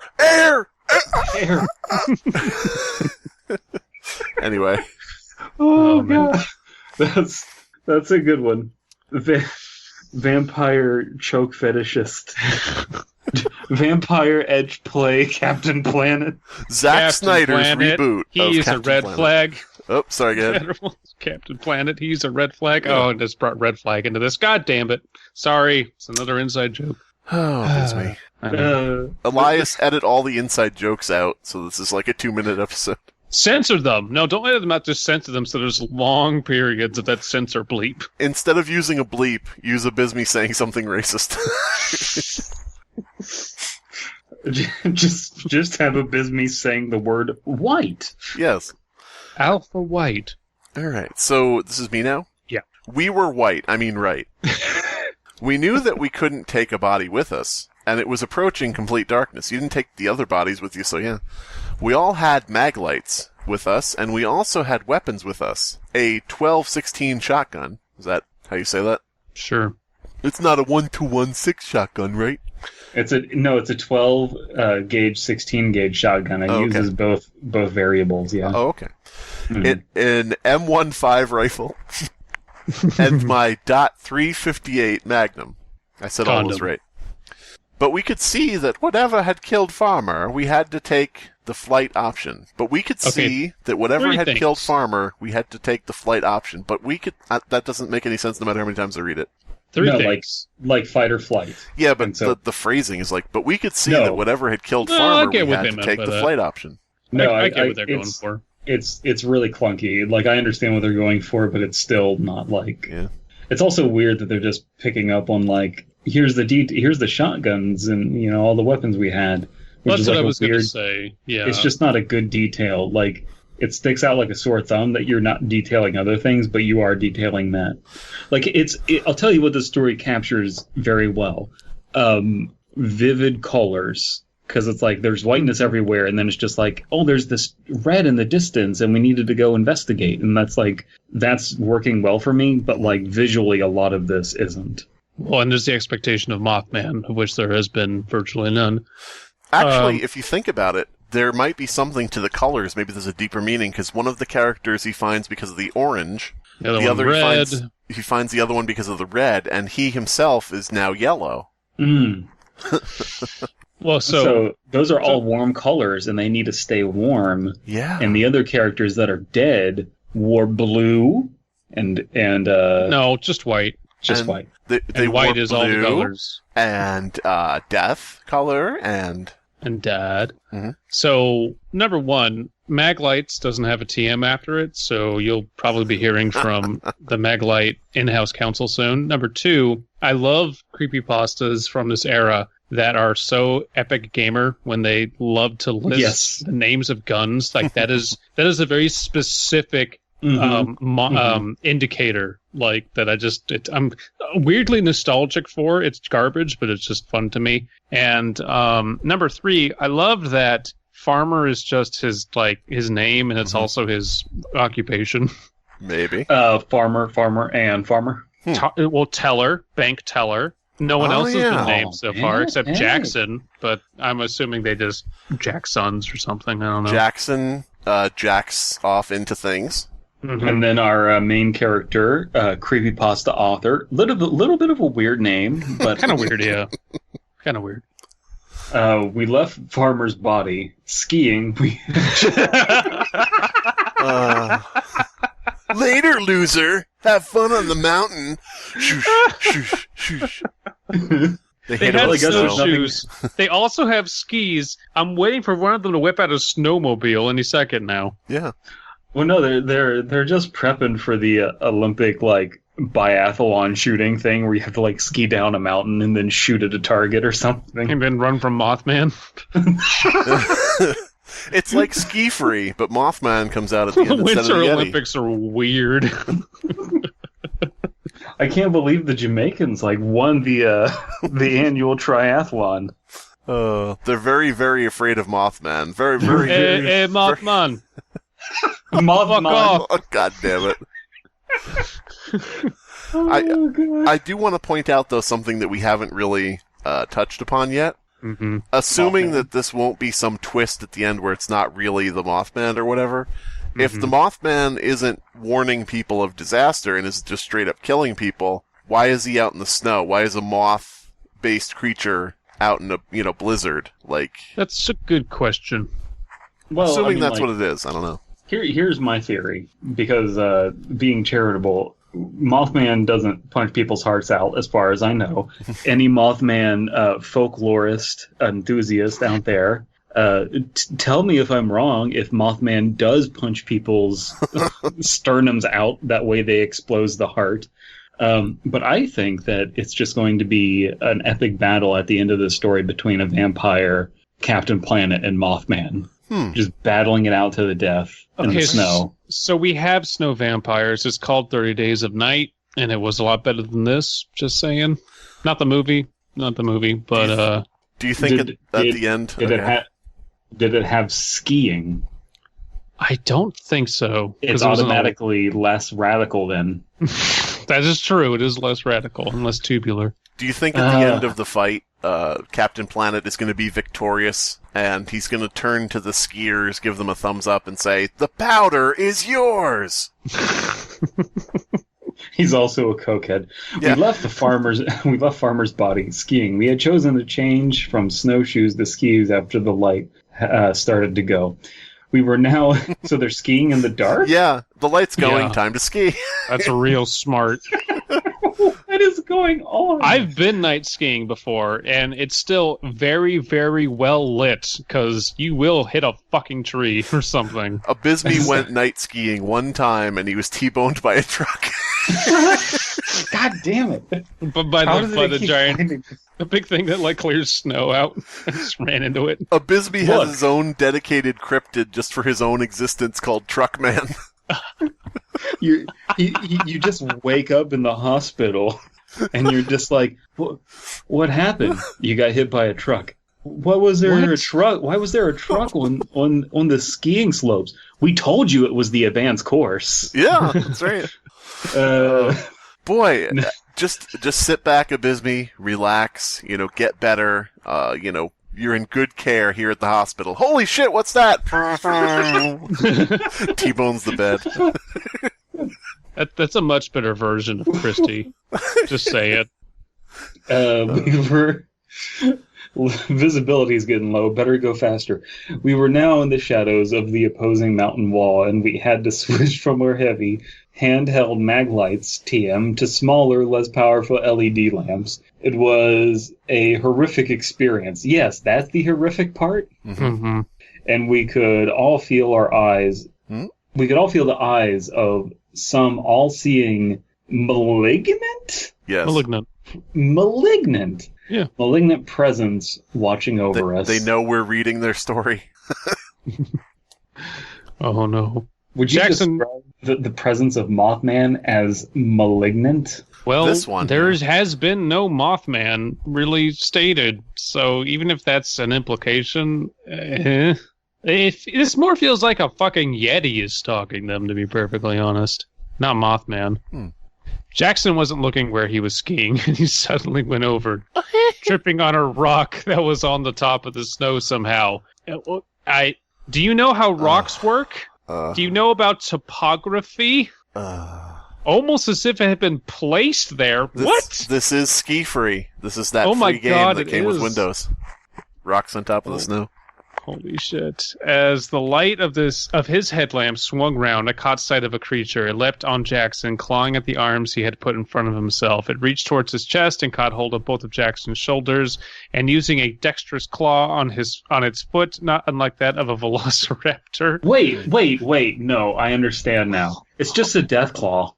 Anyway. Oh God. That's a good one. Vampire choke fetishist. Vampire edge play Captain Planet. Zack Snyder's reboot. He's a red flag. Oh, sorry, go ahead. Captain Planet, he's a red flag. Yeah. Oh, and just brought red flag into this. God damn it. Sorry. It's another inside joke. Oh, that's me. Elias, edit all the inside jokes out, so this is like a 2-minute episode. Censor them. No, don't edit them out, just censor them so there's long periods of that censor bleep. Instead of using a bleep, use Abysmii saying something racist. just have Abysmii saying the word white. Yes. Alpha white. Alright, so this is me now? Yeah. We were white, right. We knew that we couldn't take a body with us, and it was approaching complete darkness. You didn't take the other bodies with you, so yeah. We all had mag lights with us, and we also had weapons with us. A 12-16 shotgun. Is that how you say that? Sure. It's not a 1-2-1-6 shotgun, right? It's a 12 gauge 16 gauge shotgun. It uses both variables. Yeah. Oh, okay. An M15 rifle and my .358 Magnum. I said all was right. But we could see that whatever had killed Farmer, we had to take the flight option. But we could see that whatever had killed Farmer, we had to take the flight option. But we could. That doesn't make any sense no matter how many times I read it. Three things. Like fight or flight. Yeah, but the phrasing is like, but we could see that whatever had killed Farmer, we had to take the flight option. No, I get what they're going for. It's really clunky. Like, I understand what they're going for, but it's still not like... Yeah. It's also weird that they're just picking up on, like, here's the shotguns and all the weapons we had. That's what I was going to say. Yeah, it's just not a good detail. Like it sticks out like a sore thumb that you're not detailing other things, but you are detailing that. Like I'll tell you what the story captures very well. Vivid colors. Because it's like there's whiteness everywhere, and then it's just like, oh, there's this red in the distance, and we needed to go investigate. And that's working well for me, but like visually, a lot of this isn't. Well, and there's the expectation of Mothman, of which there has been virtually none. Actually, if you think about it, there might be something to the colors. Maybe there's a deeper meaning, because one of the characters he finds because of the orange, the other red. He finds the other one because of the red, and he himself is now yellow. Well, so those are all warm colors, and they need to stay warm. Yeah. And the other characters that are dead wore blue and no, just white. Just white. They white wore is all the blue colors. And death color and dad. Mm-hmm. So number one, Maglights doesn't have a TM after it, so you'll probably be hearing from the Maglite in-house council soon. Number two, I love creepypastas from this era that are so epic gamer when they love to list the names of guns. Like that is a very specific indicator. Like that I'm weirdly nostalgic for. It's garbage, but it's just fun to me. And number three, I loved that Farmer is just his name, and it's also his occupation. Maybe. Farmer. Well, teller, bank teller. No one else has been named so far except Jackson, but I'm assuming they just Jacksons or something. I don't know. Jackson jacks off into things. Mm-hmm. And then our main character, creepypasta author, little bit of a weird name, but kind of weird, yeah. Kind of weird. We left Farmer's body skiing. Later, loser. Have fun on the mountain. Shoosh, shoosh, shoosh. They have snowshoes. They also have skis. I'm waiting for one of them to whip out a snowmobile any second now. Yeah. Well, no, they're just prepping for the Olympic biathlon shooting thing where you have to ski down a mountain and then shoot at a target or something, and then run from Mothman. It's like ski free, but Mothman comes out at the end Winter instead of the Olympics are weird. I can't believe the Jamaicans won the annual triathlon. They're very, very afraid of Mothman. Very, very. Hey, Mothman. Mothman. Oh, God damn it. I do want to point out, though, something that we haven't really touched upon yet. Mm-hmm. Assuming that this won't be some twist at the end where it's not really the Mothman or whatever. Mm-hmm. If the Mothman isn't warning people of disaster and is just straight up killing people, why is he out in the snow? Why is a moth-based creature out in a blizzard? That's a good question. Well, assuming that's what it is, I don't know. Here's my theory, because being charitable, Mothman doesn't punch people's hearts out, as far as I know. Any Mothman folklorist enthusiast out there, tell me if I'm wrong. If Mothman does punch people's sternums out, that way they expose the heart. But I think that it's just going to be an epic battle at the end of the story between a vampire, Captain Planet, and Mothman. Just battling it out to the death in the snow. So we have snow vampires. It's called 30 Days of Night, and it was a lot better than this, just saying. Not the movie, but... Do you think at the end... Did it have skiing? I don't think so. It's automatically less radical then. That is true. It is less radical and less tubular. Do you think at the end of the fight, Captain Planet is going to be victorious, and he's going to turn to the skiers, give them a thumbs up, and say, "The powder is yours"? He's also a cokehead. Yeah. We left Farmer's body skiing. We had chosen to change from snowshoes to skis after the light started to go. We were now... So they're skiing in the dark? Yeah, the light's going, time to ski. That's real smart. What is going on? I've been night skiing before, and it's still very, very well lit, because you will hit a fucking tree or something. Abysmii went night skiing one time, and he was T-boned by a truck. God damn it! But by How does the it keep giant, finding- the big thing that like clears snow out, I just ran into it. Abysmii Look. has his own dedicated cryptid just for his own existence called Truckman. You just wake up in the hospital, and you're just like, what happened? You got hit by a truck. What was there What? a truck? Why was there a truck on the skiing slopes? We told you it was the advanced course. Yeah, that's right. Boy, just sit back, Abysmii, relax, get better, you're in good care here at the hospital. Holy shit, what's that? T-bones the bed. That's a much better version of Christy. Just say it. Visibility is getting low. Better go faster. We were now in the shadows of the opposing mountain wall, and we had to switch from our heavy handheld mag lights TM to smaller, less powerful LED lamps. It was a horrific experience. Yes, that's the horrific part. Mm-hmm. And we could all feel our eyes. We could all feel the eyes of some all-seeing malignant. Yes. Malignant. Yeah. Malignant presence watching over us. They know we're reading their story. Oh no. Would you Jackson- describe the presence of Mothman as malignant? Well, This one. there has been no Mothman really stated, so even if that's an implication, if this more feels like a fucking Yeti is stalking them, to be perfectly honest, not Mothman. Jackson wasn't looking where he was skiing, and he suddenly went over, tripping on a rock that was on the top of the snow somehow. Do you know how rocks work? Do you know about topography? Almost as if it had been placed there. What? This is ski free. This is that Oh my free game God, that it came with is. Windows. Rocks on top of the snow. Holy shit. As the light of his headlamp swung round, it caught sight of a creature. It leapt on Jackson, clawing at the arms he had put in front of himself. It reached towards his chest and caught hold of both of Jackson's shoulders, and using a dexterous claw on its foot, not unlike that of a velociraptor. Wait. No, I understand now. It's just a death claw.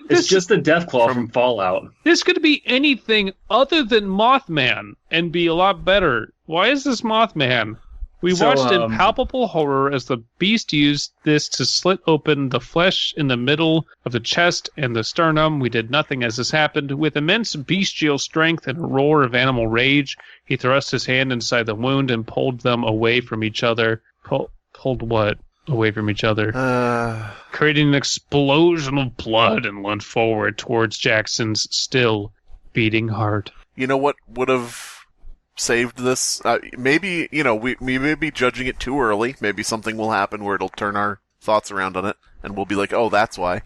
It's just a death claw from Fallout. This could be anything other than Mothman and be a lot better. Why is this Mothman? We watched in palpable horror as the beast used this to slit open the flesh in the middle of the chest and the sternum. We did nothing as this happened. With immense bestial strength and a roar of animal rage, he thrust his hand inside the wound and pulled them away from each other. Pulled what? Away from each other. Creating an explosion of blood and lunged forward towards Jackson's still beating heart. You know what would have saved this? Maybe, we may be judging it too early. Maybe something will happen where it'll turn our thoughts around on it, and we'll be like, oh, that's why.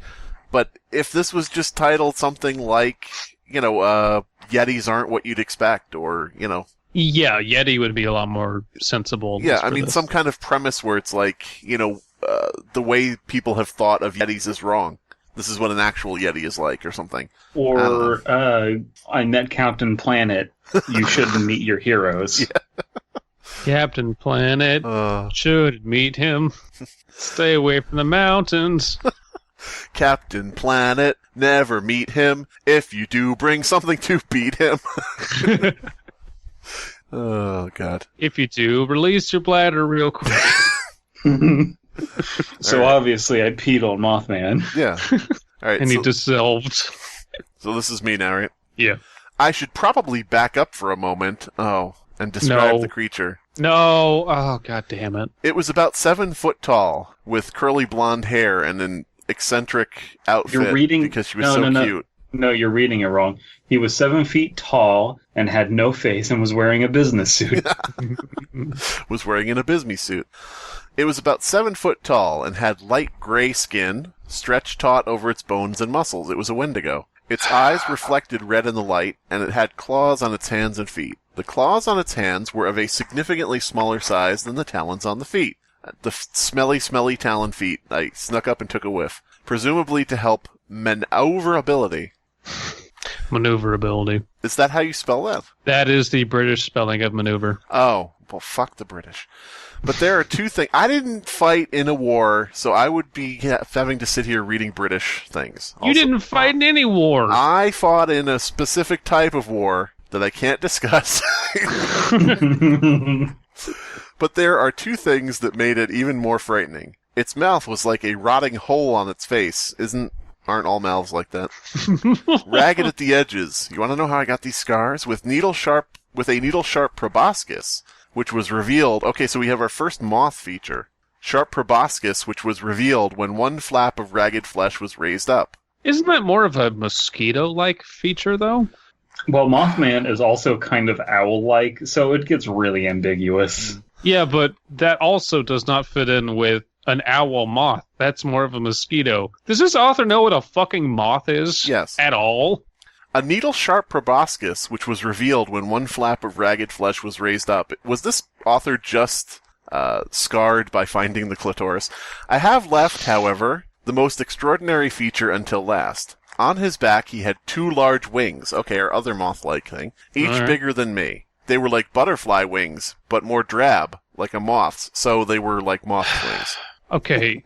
But if this was just titled something like, Yetis aren't what you'd expect, or, Yeah, Yeti would be a lot more sensible. Yeah, for I mean, this. some kind of premise where it's like, the way people have thought of Yetis is wrong. This is what an actual Yeti is like, or something. Or, I met Captain Planet. You shouldn't meet your heroes. Yeah. Captain Planet should meet him. Stay away from the mountains. Captain Planet, never meet him. If you do, bring something to beat him. Oh, God. If you do, release your bladder real quick. So obviously I peed on Mothman. Yeah. All right. And he dissolved. So this is me now, right? Yeah. I should probably back up for a moment. And describe the creature. No. Oh, God damn it. It was about 7 foot tall, with curly blonde hair and an eccentric outfit You're reading because she was so cute. No, you're reading it wrong. He was 7 feet tall and had no face and was wearing a business suit. Was wearing an Abysmii suit. It was about 7 foot tall and had light gray skin, stretched taut over its bones and muscles. It was a Wendigo. Its eyes reflected red in the light, and it had claws on its hands and feet. The claws on its hands were of a significantly smaller size than the talons on the feet. The smelly talon feet. I snuck up and took a whiff. Presumably to help maneuverability. Maneuverability. Is that how you spell that? That is the British spelling of maneuver. Oh, well, fuck the British. But there are two things. I didn't fight in a war, so I would be having to sit here reading British things. You didn't fight in any war. I fought in a specific type of war that I can't discuss. But there are two things that made it even more frightening. Its mouth was like a rotting hole on its face. Aren't all mouths like that? Ragged at the edges. You want to know how I got these scars? With a needle sharp proboscis, which was revealed. Okay, so we have our first moth feature. Sharp proboscis, which was revealed when one flap of ragged flesh was raised up. Isn't that more of a mosquito-like feature, though? Well, Mothman is also kind of owl-like, so it gets really ambiguous. Yeah, but that also does not fit in with an owl moth. That's more of a mosquito. Does this author know what a fucking moth is? Yes. At all? A needle-sharp proboscis, which was revealed when one flap of ragged flesh was raised up. Was this author just scarred by finding the clitoris? I have left, however, the most extraordinary feature until last. On his back, he had 2 large wings. Okay, our other moth-like thing. Each bigger than me. They were like butterfly wings, but more drab, like a moth's. So they were like moth wings. Okay.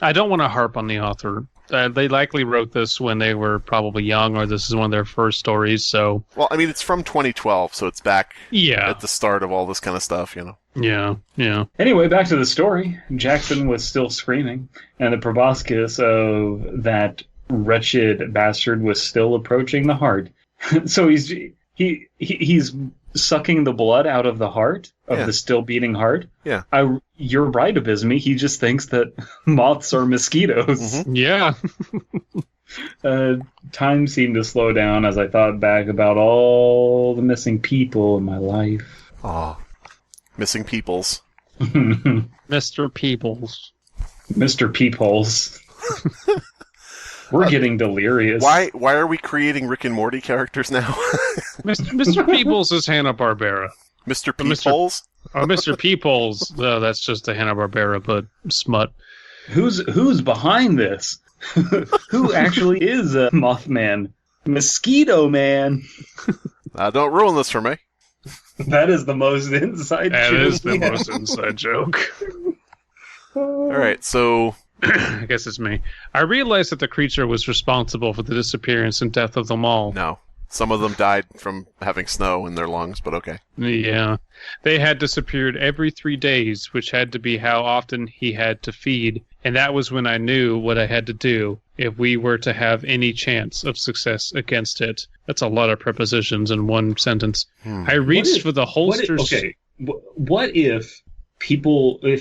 I don't want to harp on the author. They likely wrote this when they were probably young, or this is one of their first stories, so... Well, I mean, it's from 2012, so it's back yeah. at the start of all this kind of stuff, you know? Yeah. Anyway, back to the story. Jackson was still screaming, and the proboscis of that wretched bastard was still approaching the heart. So he's sucking the blood out of the heart, of the still beating heart. Yeah. You're right, Abysmii. He just thinks that moths are mosquitoes. Mm-hmm. Yeah. Time seemed to slow down as I thought back about all the missing people in my life. Oh, missing peoples. Mr. Peoples. Mr. Peepholes. We're getting delirious. Why are we creating Rick and Morty characters now? Mr. Peoples is Hanna-Barbera. Mr. Peepholes? Mr. Peepholes. No, that's just a Hanna-Barbera, but smut. Who's behind this? Who actually is a Mothman? Mosquito Man. Don't ruin this for me. That is the most inside joke. That is the most inside joke. All right, so... I guess it's me. I realized that the creature was responsible for the disappearance and death of them all. No. Some of them died from having snow in their lungs, but okay. Yeah. They had disappeared every 3 days, which had to be how often he had to feed. And that was when I knew what I had to do if we were to have any chance of success against it. That's a lot of prepositions in one sentence. I reached for the holsters. What if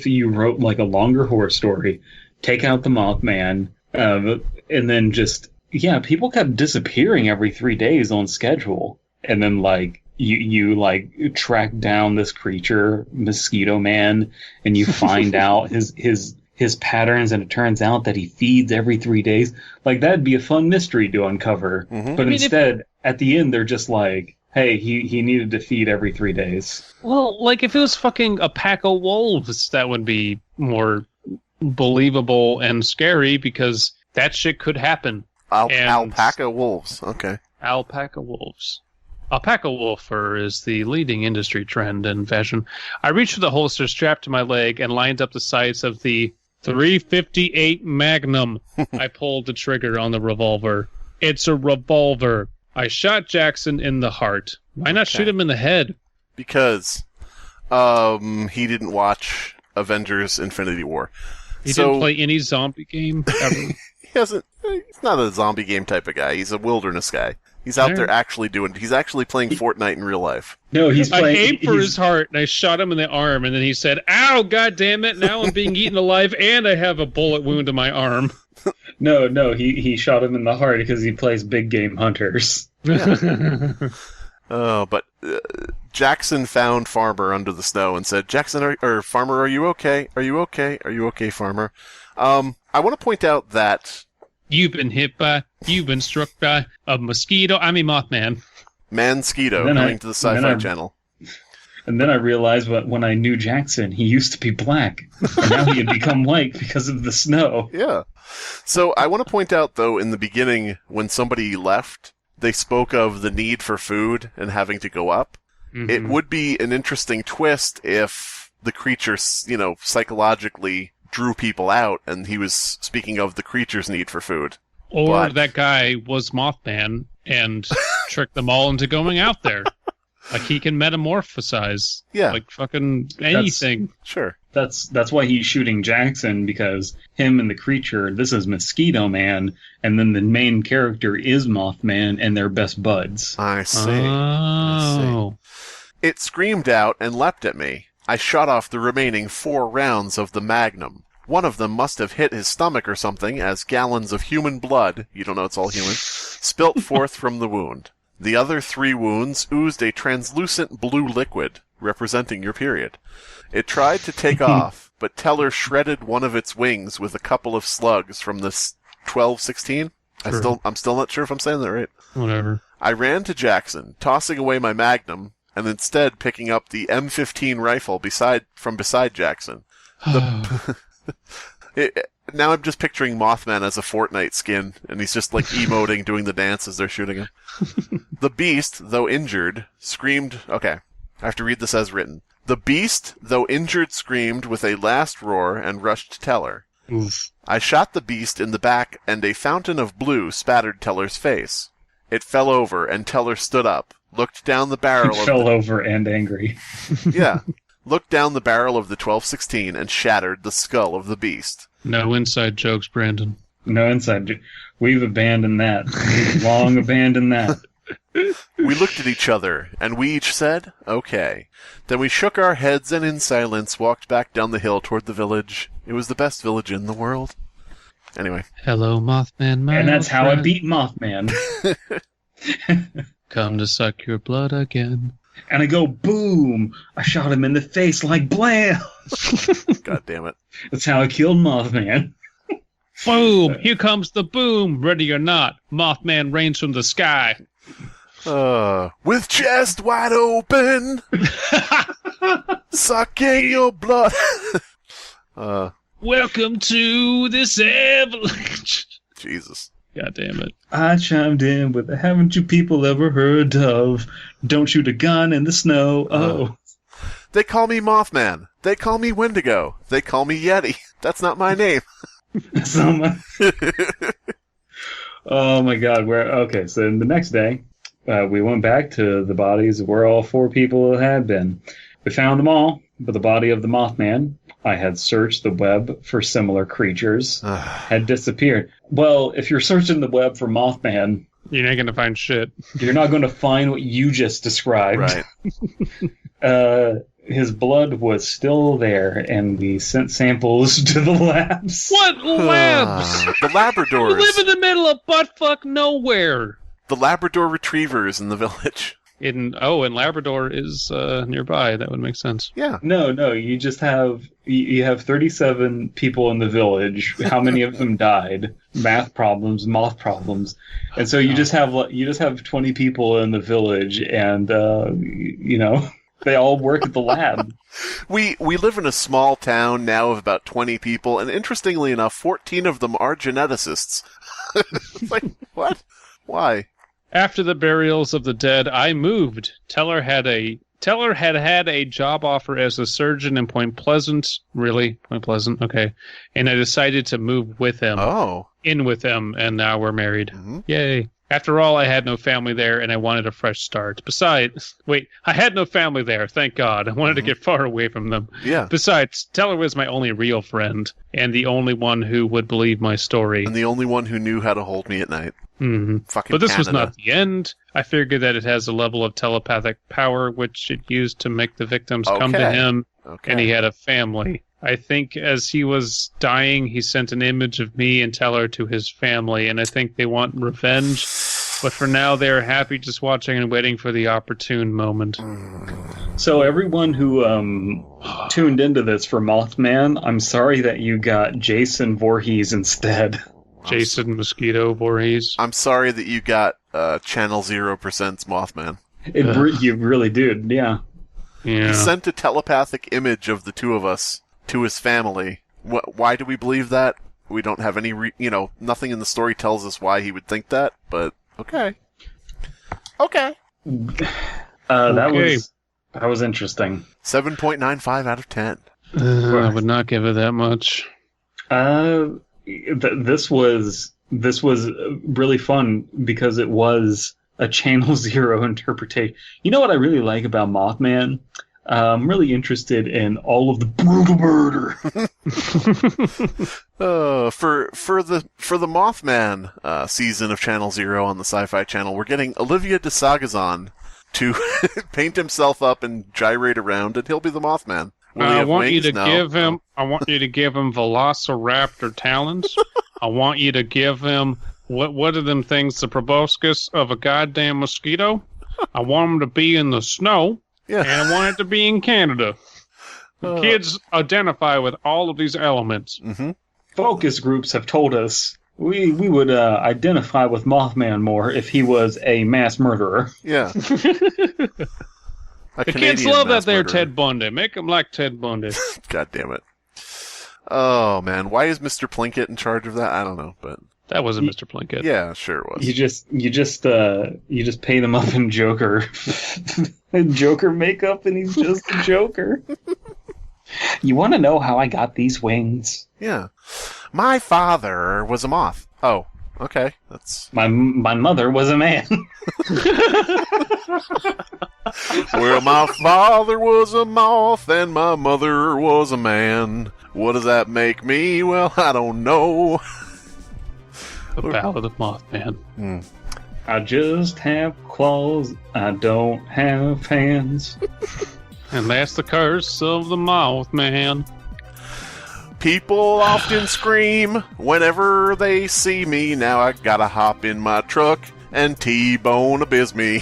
you wrote like a longer horror story, take out the Mothman, and then just... Yeah, people kept disappearing every 3 days on schedule. And then, like, you track down this creature, Mosquito Man, and you find out his patterns, and it turns out that he feeds every 3 days. Like, that'd be a fun mystery to uncover. Mm-hmm. But instead, at the end, they're just like, hey, he needed to feed every 3 days. Well, like, if it was fucking a pack of wolves, that would be more believable and scary, because that shit could happen. Alpaca wolves. Okay. Alpaca wolves. Alpaca wolf fur is the leading industry trend in fashion. I reached for the holster strapped to my leg and lined up the sights of the .358 Magnum. I pulled the trigger on the revolver. It's a revolver. I shot Jackson in the heart. Why not shoot him in the head? Because he didn't watch Avengers Infinity War. He didn't play any zombie game ever. He's not a zombie game type of guy. He's a wilderness guy. He's out there he's actually playing Fortnite in real life. No, I aimed for his heart, and I shot him in the arm, and then he said, ow, God damn it, now I'm being eaten alive, and I have a bullet wound in my arm. No, he shot him in the heart because he plays big game hunters. But Jackson found Farmer under the snow and said, Farmer, are you okay? Are you okay? Are you okay, Farmer? I want to point out that... You've been struck by a mosquito. I'm a Mothman. Mansquito coming to the Sci-Fi Channel. And then I realized when I knew Jackson, he used to be black. And now he had become white because of the snow. Yeah. So I want to point out, though, in the beginning, when somebody left, they spoke of the need for food and having to go up. Mm-hmm. It would be an interesting twist if the creature, psychologically drew people out, and he was speaking of the creature's need for food. Or that guy was Mothman and tricked them all into going out there. Like, he can metamorphosize. Yeah. Like, fucking anything. Sure. That's why he's shooting Jackson, because him and the creature, this is Mosquito Man, and then the main character is Mothman, and they're best buds. I see. Oh. It screamed out and leapt at me. I shot off the remaining 4 rounds of the Magnum. One of them must have hit his stomach or something, as gallons of human blood, you don't know it's all human, spilt forth from the wound. The other 3 wounds oozed a translucent blue liquid, representing your period. It tried to take off, but Teller shredded one of its wings with a couple of slugs from the 12-16. Sure. I'm still not sure if I'm saying that right. Whatever. I ran to Jackson, tossing away my Magnum, and instead picking up the M15 rifle beside Jackson. Now I'm just picturing Mothman as a Fortnite skin, and he's just like emoting, doing the dance as they're shooting him. The beast, though injured, screamed... Okay, I have to read this as written. The beast, though injured, screamed with a last roar and rushed Teller. Oof. I shot the beast in the back, and a fountain of blue spattered Teller's face. It fell over, and Teller stood up, looked down the barrel of... Fell over and angry. Yeah. Looked down the barrel of the 12-16 and shattered the skull of the beast. No inside jokes, Brandon. No inside. We've abandoned that. We've long abandoned that. We looked at each other, and we each said, okay. Then we shook our heads and in silence walked back down the hill toward the village. It was the best village in the world. Anyway. Hello, Mothman, my And that's friend. how I beat Mothman. Come to suck your blood again. And I go, boom! I shot him in the face like blam! God damn it. That's how I killed Mothman. Boom! Here comes the boom! Ready or not, Mothman rains from the sky. With chest wide open, sucking your blood. Welcome to this avalanche. Jesus. God damn it. I chimed in with the haven't you people ever heard of don't shoot a gun in the snow. Oh. They call me Mothman. They call me Wendigo. They call me Yeti. That's not my name. Oh my god. Okay, so the next day, we went back to the bodies of where all 4 people had been. We found them all, but the body of the Mothman, I had searched the web for similar creatures, had disappeared. Well, if you're searching the web for Mothman, You're not going to find shit. you're not going to find what you just described. Right. His blood was still there, and we sent samples to the labs. What labs? The Labradors. You live in the middle of buttfuck nowhere. The Labrador retrievers in the village. And Labrador is nearby. That would make sense. Yeah. No, you just have you have 37 people in the village. How many of them died? Math problems, moth problems, and so you just have 20 people in the village, and they all work at the lab. We live in a small town now of about 20 people, and interestingly enough, 14 of them are geneticists. It's like, what? Why? After the burials of the dead, I moved. Teller had had a job offer as a surgeon in Point Pleasant. Really? Point Pleasant? Okay. And I decided to move with him. Oh. In with him, and now we're married. Mm-hmm. Yay. After all, I had no family there, and I wanted a fresh start. Besides, I had no family there, thank God. I wanted to get far away from them. Yeah. Besides, Teller was my only real friend, and the only one who would believe my story. And the only one who knew how to hold me at night. Mm-hmm. Fucking But this was Canada. not the end. I figured that it has a level of telepathic power, which it used to make the victims come to Okay. him, Okay. and he had a family. I think as he was dying, he sent an image of me and Teller to his family, and I think they want revenge. But for now, they are happy just watching and waiting for the opportune moment. So everyone who tuned into this for Mothman, I'm sorry that you got Jason Voorhees instead. Jason Mosquito Voorhees. I'm sorry that you got Channel 0%'s Mothman. You really did, yeah. Yeah. He sent a telepathic image of the two of us to his family. Why do we believe that? We don't have any, nothing in the story tells us why he would think that, but okay. Okay. That was interesting. 7.95 out of 10. I would not give it that much. This was really fun because it was a Channel Zero interpretation. You know what I really like about Mothman? I'm really interested in all of the brutal murder. For the Mothman season of Channel Zero on the Sci-Fi Channel, we're getting Olivia de Sagazan to paint himself up and gyrate around, and he'll be the Mothman. I want you to give him velociraptor talons. I want you to give him what are them things? The proboscis of a goddamn mosquito. I want him to be in the snow. Yeah. And I want it to be in Canada. Kids identify with all of these elements. Mm-hmm. Focus groups have told us we would identify with Mothman more if he was a mass murderer. Yeah. The kids love that they're Ted Bundy. Make them like Ted Bundy. God damn it. Oh, man. Why is Mr. Plinkett in charge of that? I don't know, but... That wasn't Mr. Plinkett. Yeah, sure it was. You just pay them up in Joker makeup, and he's just a Joker. You want to know how I got these wings? Yeah, my father was a moth. Oh, okay, that's my mother was a man. Well, my father was a moth and my mother was a man. What does that make me? Well, I don't know. The Ballad of Mothman. I just have claws. I don't have hands. And that's the curse of the Mothman. People often scream whenever they see me. Now I gotta hop in my truck and T-bone Abysmii.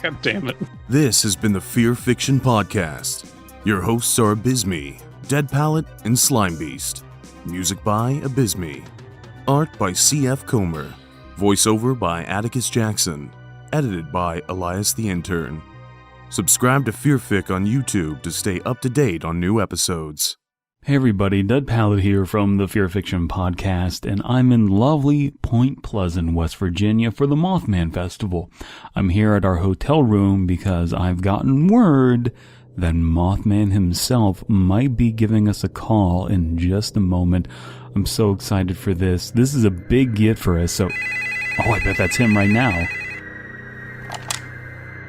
God damn it. This has been the Fear Fiction Podcast. Your hosts are Abysmii, Dead Palette, and Slimebeast. Music by Abysmii. Art by C.F. Comer. Voiceover by Atticus Jackson. Edited by Elias the Intern. Subscribe to Fearfic on YouTube to stay up to date on new episodes. Hey everybody, Dead Palette here from the Fear Fiction Podcast, and I'm in lovely Point Pleasant, West Virginia for the Mothman Festival. I'm here at our hotel room because I've gotten word that Mothman himself might be giving us a call in just a moment. I'm so excited for this. This is a big get for us, so... Oh, I bet that's him right now.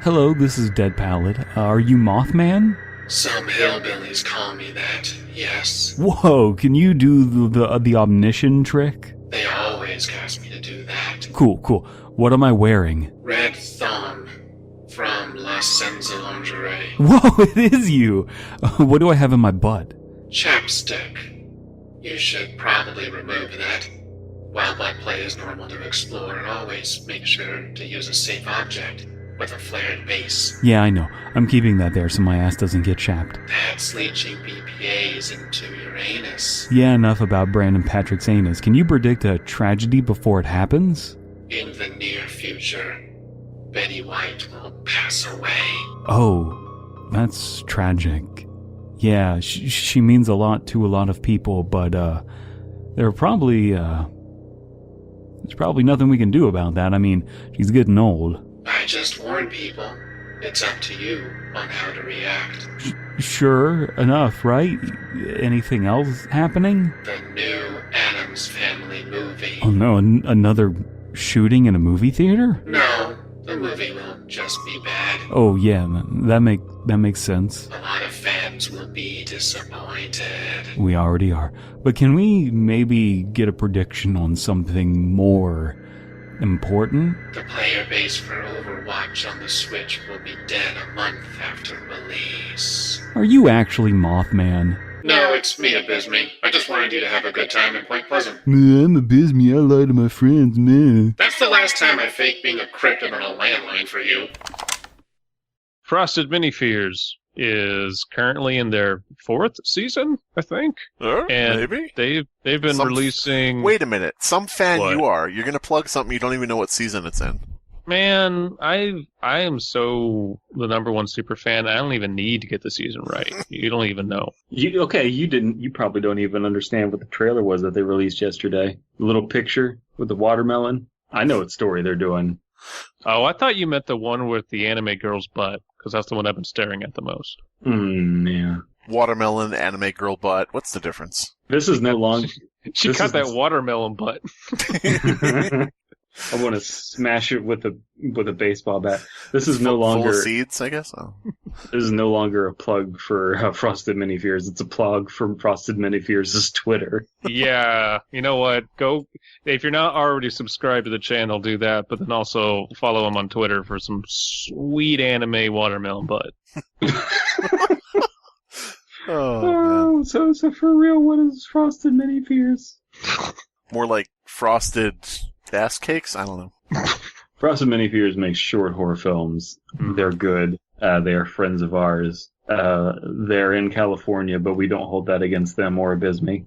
Hello, this is Dead Palette. Are you Mothman? Some hillbillies call me that, yes. Whoa, can you do the omniscient trick? They always ask me to do that. Cool. What am I wearing? Red thumb from La Senza Lingerie. Whoa, it is you! What do I have in my butt? Chapstick. You should probably remove that. While butt play is normal to explore, always make sure to use a safe object with a flared base. Yeah, I know. I'm keeping that there so my ass doesn't get chapped. That's leaching BPAs into your anus. Yeah, enough about Brandon Patrick's anus. Can you predict a tragedy before it happens? In the near future, Betty White will pass away. Oh, that's tragic. Yeah, she means a lot to a lot of people, but there's probably nothing we can do about that. I mean, she's getting old. I just warn people. It's up to you on how to react. Sure enough, right? Anything else happening? The new Addams Family movie. Oh no, another shooting in a movie theater? No, the movie will just be bad. Oh yeah, that makes sense. A lot of fans will be disappointed. We already are. But can we maybe get a prediction on something more important? The player base for Overwatch on the Switch will be dead a month after release. Are you actually Mothman? No, it's me, Abysmii. I just wanted you to have a good time in Point Pleasant. I'm Abysmii. I lie to my friends, man. That's the last time I faked being a cryptid on a landline for you. Frosted Minifears is currently in their 4th season, I think. And maybe? They've been releasing... Wait a minute. Some fan What? you are. You're going to plug something you don't even know what season it's in. Man, I am so the number one super fan. I don't even need to get the season right. You don't even know. You probably don't even understand what the trailer was that they released yesterday. The little picture with the watermelon. I know what story they're doing. Oh, I thought you meant the one with the anime girl's butt, because that's the one I've been staring at the most. Yeah. Watermelon, anime girl butt. What's the difference? This is no longer. She got that watermelon butt. I want to smash it with a baseball bat. This is no longer full of seeds, I guess. Oh. This is no longer a plug for Frosted Mini Fears. It's a plug from Frosted Mini Fears' Twitter. Yeah, you know what? Go if you're not already subscribed to the channel, do that. But then also follow him on Twitter for some sweet anime watermelon butt. Oh, so for real, what is Frosted Mini Fears? More like frosted ass cakes? I don't know. Frosted Mini Fears makes short horror films. They're good. They are friends of ours. They're in California, but we don't hold that against them or Abysmii.